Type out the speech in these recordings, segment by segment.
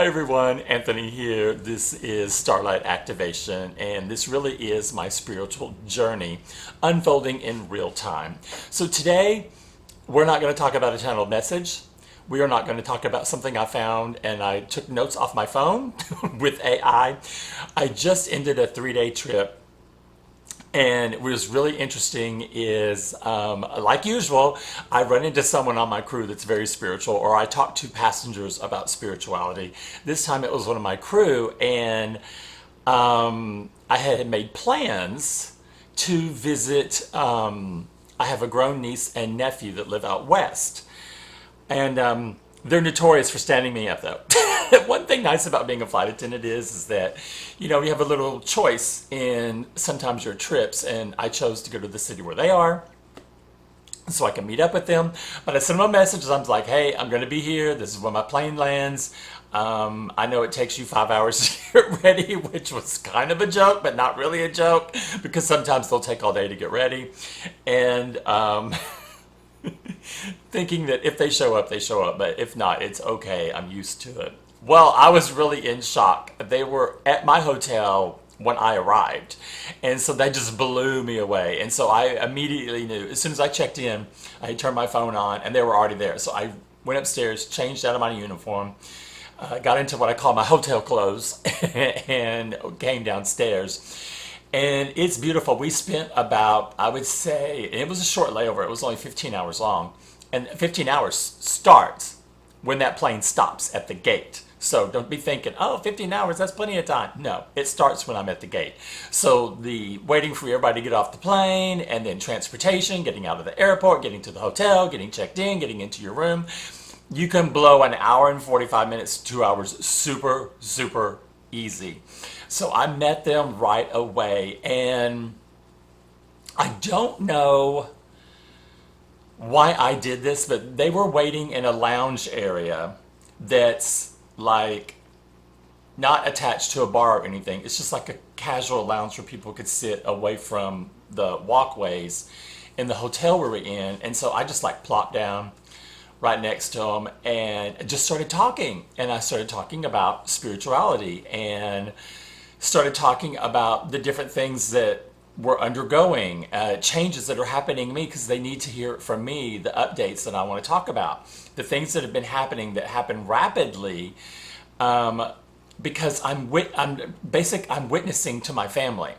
Hi everyone, Anthony here. This is Starlight Activation, and this really is my spiritual journey unfolding in real time. So today, we're not going to talk about a channeled message. We are not going to talk about something I found and I took notes off my phone with AI. I just ended a 3-day trip, and what was really interesting is, like usual, I run into someone on my crew that's very spiritual, or I talk to passengers about spirituality. This time it was one of my crew, and I had made plans to visit. I have a grown niece and nephew that live out west, and they're notorious for standing me up, though. One thing nice about being a flight attendant is that, you have a little choice in sometimes your trips, and I chose to go to the city where they are so I can meet up with them. But I sent them a message. I'm like, hey, I'm going to be here. This is where my plane lands. I know it takes you 5 hours to get ready, which was kind of a joke, but not really a joke, because sometimes they'll take all day to get ready. And thinking that if they show up, they show up, but if not, it's okay. I'm used to it. Well, I was really in shock. They were at my hotel when I arrived, and so they just blew me away. And so I immediately knew, as soon as I checked in, I turned my phone on, and they were already there. So I went upstairs, changed out of my uniform, got into what I call my hotel clothes, and came downstairs. And it's beautiful. We spent about, I would say, it was a short layover. It was only 15 hours long. And 15 hours starts when that plane stops at the gate. So don't be thinking, oh, 15 hours, that's plenty of time. No, it starts when I'm at the gate. So the waiting for everybody to get off the plane, and then transportation, getting out of the airport, getting to the hotel, getting checked in, getting into your room. You can blow an hour and 45 minutes, 2 hours, super, super easy. So I met them right away, and I don't know why I did this, but they were waiting in a lounge area that's like not attached to a bar or anything. It's just like a casual lounge where people could sit away from the walkways in the hotel we were in. And so I just like plopped down right next to them and just started talking. And I started talking about spirituality and started talking about the different things that we're undergoing, changes that are happening to me, because they need to hear it from me, the updates that I want to talk about, the things that have been happening that happen rapidly, because I'm witnessing to my family,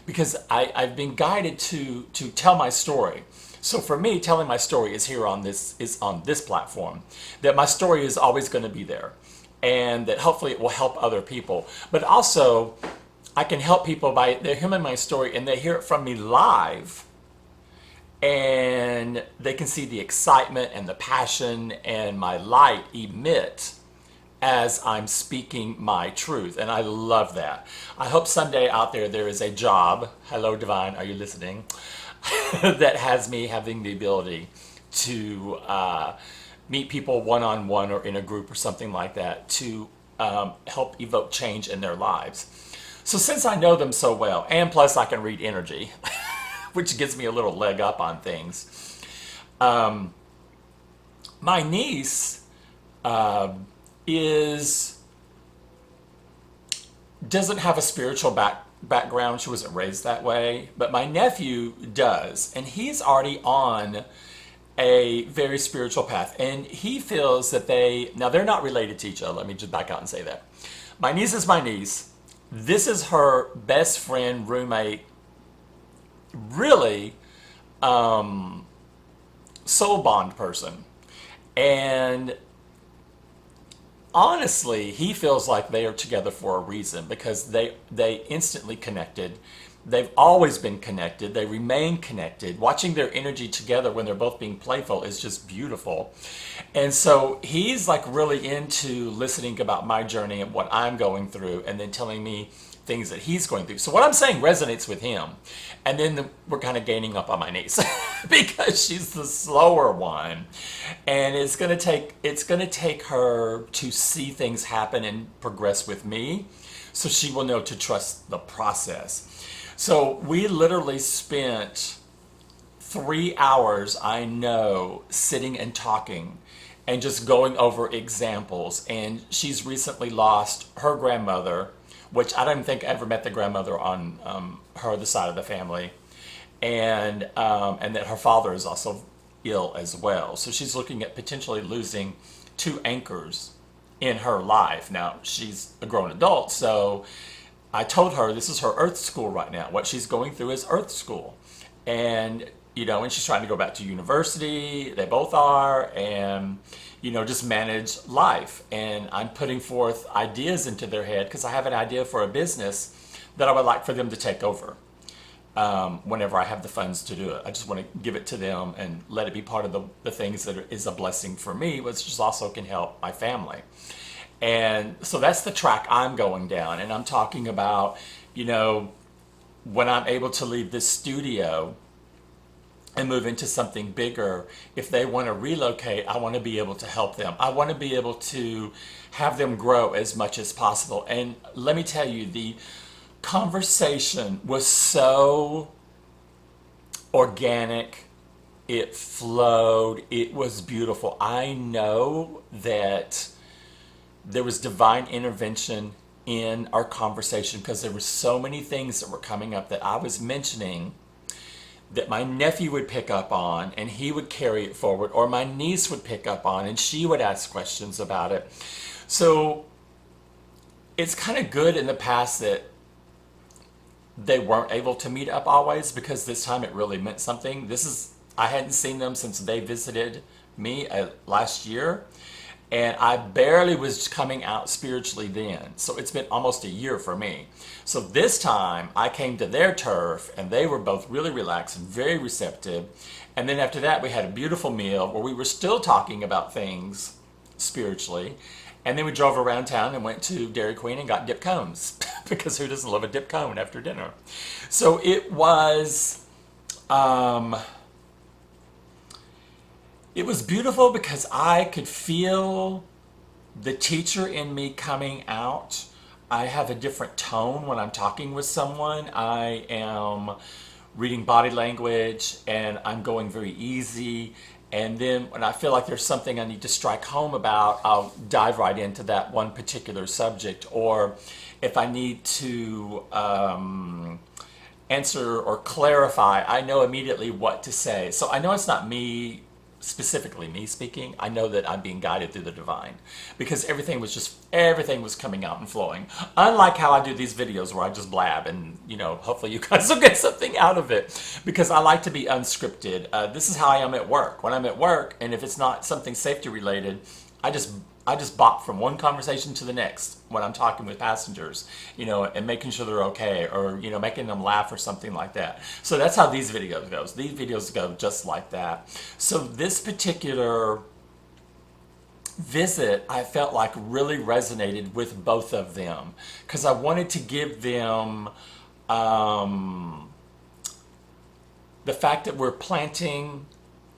because I've been guided to tell my story. So for me, telling my story is on this platform, that my story is always going to be there, and that hopefully it will help other people. But also, I can help people by they're hearing my story and they hear it from me live, and they can see the excitement and the passion and my light emit as I'm speaking my truth. And I love that. I hope someday out there is a job, hello Divine, are you listening, that has me having the ability to meet people one-on-one or in a group or something like that to help evoke change in their lives. So since I know them so well, and plus I can read energy, which gives me a little leg up on things, my niece doesn't have a spiritual background. She wasn't raised that way, but my nephew does, and he's already on a very spiritual path, and he feels that they're not related to each other. Let me just back out and say that. My niece is my niece. This is her best friend, roommate, really soul bond person. And honestly, he feels like they are together for a reason, because they instantly connected. They've always been connected. They remain connected. Watching their energy together when they're both being playful is just beautiful. And so he's like really into listening about my journey and what I'm going through, and then telling me things that he's going through. So what I'm saying resonates with him. And then we're kind of gaining up on my niece because she's the slower one. And it's going to take her to see things happen and progress with me, so she will know to trust the process. So we literally spent 3 hours, I know, sitting and talking. and just going over examples. And she's recently lost her grandmother, which I don't even think I ever met the grandmother on her other side of the family, and that her father is also ill as well. So she's looking at potentially losing two anchors in her life. Now she's a grown adult, so I told her this is her Earth school right now. What she's going through is Earth school, and and she's trying to go back to university. They both are, and just manage life. And I'm putting forth ideas into their head because I have an idea for a business that I would like for them to take over whenever I have the funds to do it. I just want to give it to them and let it be part of the things that is a blessing for me, which just also can help my family. And so that's the track I'm going down. And I'm talking about, when I'm able to leave this studio and move into something bigger, if they want to relocate, I want to be able to help them. I want to be able to have them grow as much as possible. And let me tell you, the conversation was so organic. It flowed. It was beautiful. I know that there was divine intervention in our conversation because there were so many things that were coming up that I was mentioning that my nephew would pick up on and he would carry it forward, or my niece would pick up on and she would ask questions about it. So it's kind of good in the past that they weren't able to meet up always, because this time it really meant something. I hadn't seen them since they visited me last year, and I barely was coming out spiritually then. So it's been almost a year for me. So this time I came to their turf and they were both really relaxed and very receptive. And then after that we had a beautiful meal where we were still talking about things spiritually. And then we drove around town and went to Dairy Queen and got dip cones because who doesn't love a dip cone after dinner? So it was beautiful because I could feel the teacher in me coming out. I have a different tone when I'm talking with someone. I am reading body language and I'm going very easy. And then when I feel like there's something I need to strike home about, I'll dive right into that one particular subject. Or if I need to answer or clarify, I know immediately what to say. So I know it's not me, specifically me speaking. I know that I'm being guided through the divine because everything was coming out and flowing. Unlike how I do these videos where I just blab and, hopefully you guys will get something out of it, because I like to be unscripted. This is how I am at work. When I'm at work, and if it's not something safety related, I just bop from one conversation to the next when I'm talking with passengers, and making sure they're okay, or, making them laugh or something like that. So that's how these videos go. These videos go just like that. So this particular visit, I felt like really resonated with both of them because I wanted to give them the fact that we're planting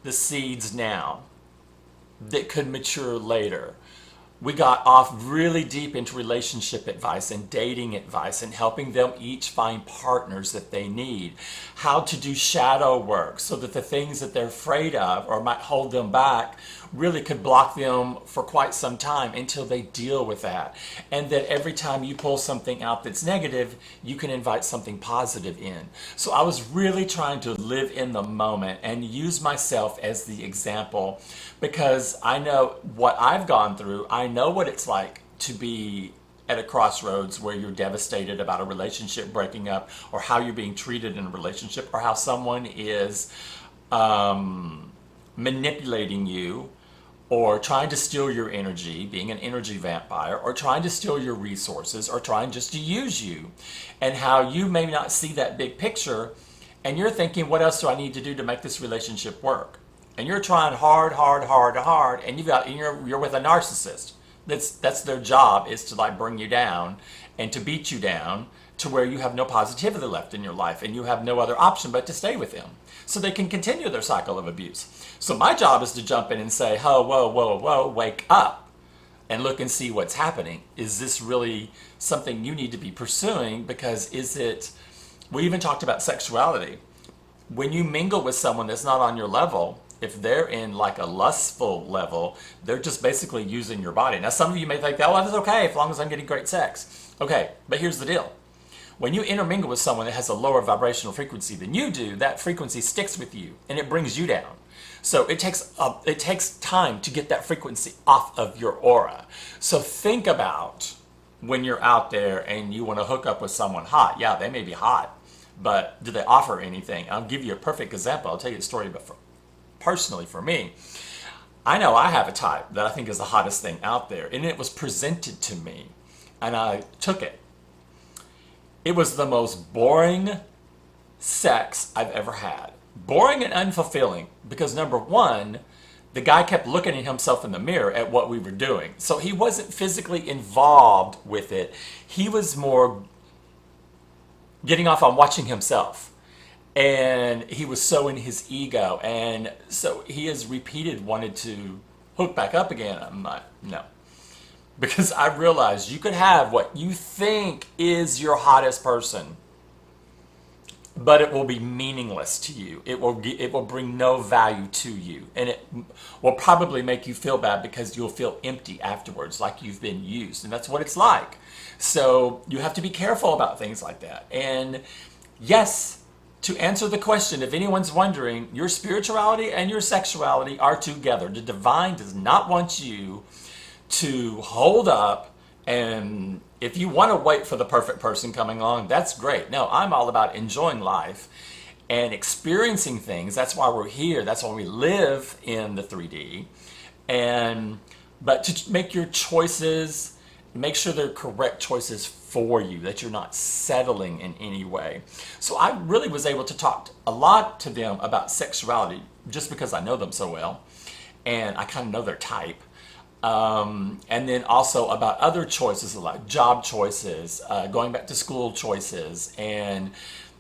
the seeds now that could mature later. We got off really deep into relationship advice and dating advice and helping them each find partners that they need. How to do shadow work so that the things that they're afraid of or might hold them back really could block them for quite some time until they deal with that. And that every time you pull something out that's negative, you can invite something positive in. So I was really trying to live in the moment and use myself as the example, because I know what I've gone through. I know what it's like to be at a crossroads where you're devastated about a relationship breaking up, or how you're being treated in a relationship, or how someone is manipulating you, or trying to steal your energy, being an energy vampire, or trying to steal your resources, or trying just to use you, and how you may not see that big picture, and you're thinking, what else do I need to do to make this relationship work? And you're trying hard, and you're with a narcissist. That's their job, is to bring you down and to beat you down to where you have no positivity left in your life and you have no other option but to stay with them so they can continue their cycle of abuse. So my job is to jump in and say, oh, whoa, wake up and look and see what's happening. Is this really something you need to be pursuing? Because we even talked about sexuality. When you mingle with someone that's not on your level, if they're in like a lustful level, they're just basically using your body. Now, some of you may think, oh, that's okay as long as I'm getting great sex. Okay, but here's the deal. When you intermingle with someone that has a lower vibrational frequency than you do, that frequency sticks with you and it brings you down. So it takes time to get that frequency off of your aura. So think about when you're out there and you want to hook up with someone hot. Yeah, they may be hot, but do they offer anything? I'll give you a perfect example. I'll tell you a story, but personally for me, I know I have a type that I think is the hottest thing out there, and it was presented to me, and I took it. It was the most boring sex I've ever had. Boring and unfulfilling because, number one, the guy kept looking at himself in the mirror at what we were doing. So he wasn't physically involved with it. He was more getting off on watching himself. And he was so in his ego. And so he has repeated, wanted to hook back up again. I'm like, no. Because I realized you could have what you think is your hottest person, but it will be meaningless to you. It will bring no value to you. And it will probably make you feel bad because you'll feel empty afterwards, like you've been used. And that's what it's like. So you have to be careful about things like that. And yes, to answer the question, if anyone's wondering, your spirituality and your sexuality are together. The divine does not want you to hold up, and if you want to wait for the perfect person coming along, that's great. No, I'm all about enjoying life and experiencing things. That's why we're here. That's why we live in the 3D. But to make your choices, make sure they're correct choices for you, that you're not settling in any way. So I really was able to talk a lot to them about sexuality just because I know them so well, and I kind of know their type. And then also about other choices like job choices, going back to school choices, and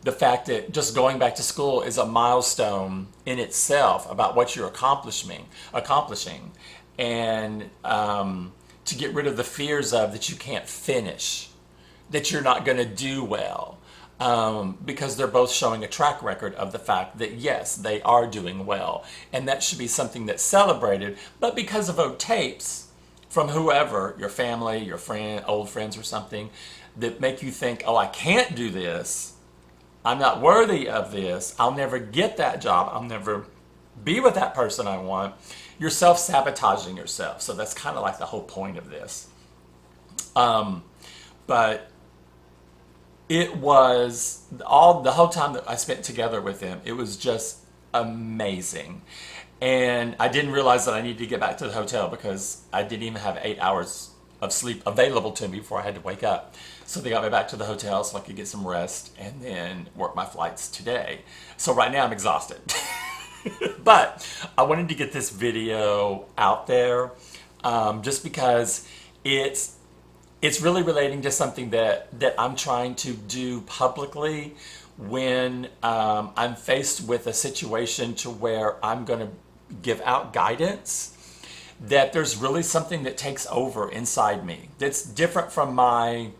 the fact that just going back to school is a milestone in itself about what you're accomplishing, and to get rid of the fears of that you can't finish, that you're not going to do well, because they're both showing a track record of the fact that yes, they are doing well, and that should be something that's celebrated. But because of old tapes from whoever, your family, your friend, old friends or something, that make you think, oh, I can't do this, I'm not worthy of this, I'll never get that job, I'll never be with that person I want, you're self-sabotaging yourself. So that's kind of like the whole point of this. But it was the whole time that I spent together with him, it was just amazing. And I didn't realize that I needed to get back to the hotel because I didn't even have 8 hours of sleep available to me before I had to wake up. So they got me back to the hotel so I could get some rest and then work my flights today. So right now I'm exhausted. But I wanted to get this video out there just because it's really relating to something that I'm trying to do publicly when I'm faced with a situation to where I'm going to give out guidance, that there's really something that takes over inside me that's different from my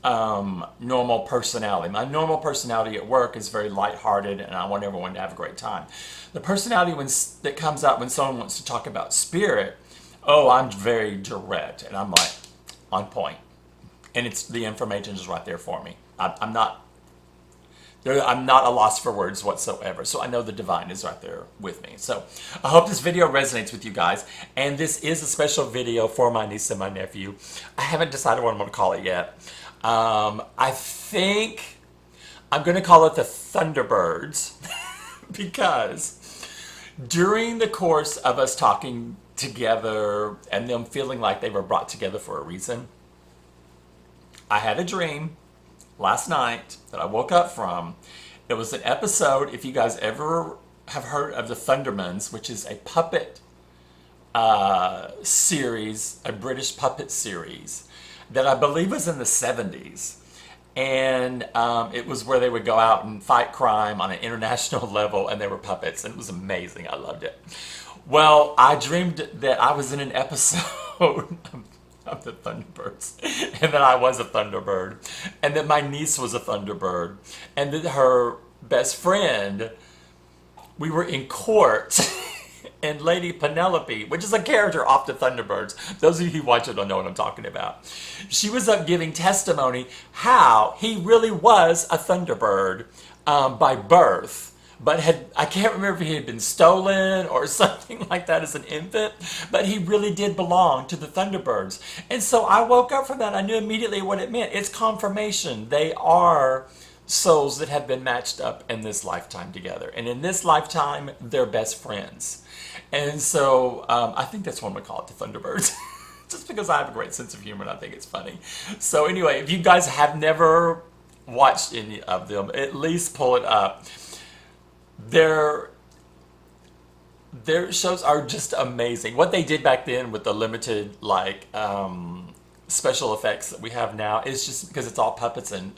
normal personality. My normal personality at work is very lighthearted and I want everyone to have a great time. The personality that comes out when someone wants to talk about spirit, oh, I'm very direct and I'm like on point. And the information is right there for me. I'm not a loss for words whatsoever. So I know the divine is right there with me. So I hope this video resonates with you guys. And this is a special video for my niece and my nephew. I haven't decided what I'm going to call it yet. I think I'm going to call it the Thunderbirds because during the course of us talking together and them feeling like they were brought together for a reason, I had a dream last night that I woke up from. It was an episode, if you guys ever have heard of the Thunderbirds, which is a puppet series, a British puppet series that I believe was in the 70s. And it was where they would go out and fight crime on an international level, and they were puppets, and it was amazing. I loved it. Well, I dreamed that I was in an episode of the Thunderbirds, and that I was a Thunderbird, and that my niece was a Thunderbird, and that her best friend, we were in court, and Lady Penelope, which is a character off the Thunderbirds. Those of you who watch it don't know what I'm talking about. She was up giving testimony how he really was a Thunderbird by birth. But I can't remember if he had been stolen or something like that as an infant, but he really did belong to the Thunderbirds. And so I woke up from that. I knew immediately what it meant. It's confirmation. They are souls that have been matched up in this lifetime together. And in this lifetime, they're best friends. And so I think that's what I'm going to call it, the Thunderbirds. Just because I have a great sense of humor and I think it's funny. So anyway, if you guys have never watched any of them, at least pull it up. Their shows are just amazing. What they did back then with the limited special effects that we have now is just because it's all puppets and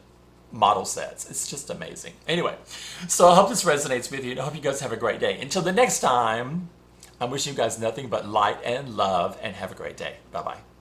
model sets. It's just amazing. Anyway, so I hope this resonates with you, and I hope you guys have a great day. Until the next time, I'm wishing you guys nothing but light and love, and have a great day. Bye-bye.